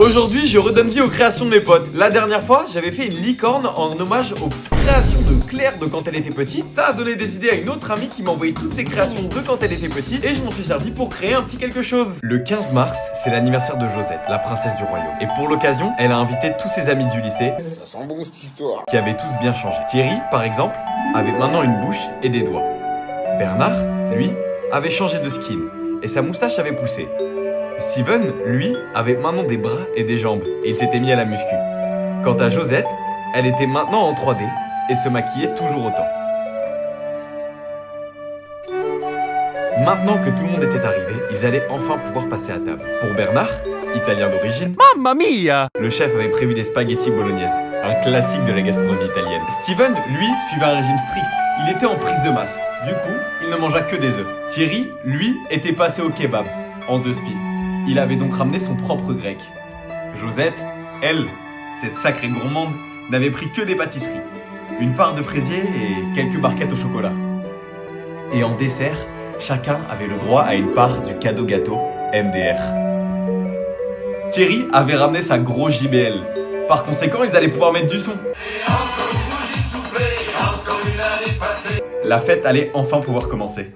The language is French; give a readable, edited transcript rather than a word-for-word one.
Aujourd'hui, je redonne vie aux créations de mes potes. La dernière fois, j'avais fait une licorne en hommage aux créations de Claire de quand elle était petite. Ça a donné des idées à une autre amie qui m'a envoyé toutes ses créations de quand elle était petite et je m'en suis servi pour créer un petit quelque chose. Le 15 mars, c'est l'anniversaire de Josette, la princesse du royaume. Et pour l'occasion, elle a invité tous ses amis du lycée. Ça sent bon cette histoire. Qui avaient tous bien changé. Thierry, par exemple, avait maintenant une bouche et des doigts. Bernard, lui, avait changé de skin et sa moustache avait poussé. Steven, lui, avait maintenant des bras et des jambes et il s'était mis à la muscu. Quant à Josette, elle était maintenant en 3D et se maquillait toujours autant. Maintenant que tout le monde était arrivé, ils allaient enfin pouvoir passer à table. Pour Bernard, italien d'origine, Mamma mia! le chef avait prévu des spaghettis bolognaise, un classique de la gastronomie italienne. Steven, lui, suivait un régime strict. Il était en prise de masse. Du coup, il ne mangea que des œufs. Thierry, lui, était passé au kebab, en 2 spins. Il avait donc ramené son propre grec. Josette, elle, cette sacrée gourmande, n'avait pris que des pâtisseries. Une part de fraisier et quelques barquettes au chocolat. Et en dessert, chacun avait le droit à une part du cadeau gâteau MDR. Thierry avait ramené sa grosse JBL. Par conséquent, ils allaient pouvoir mettre du son. La fête allait enfin pouvoir commencer.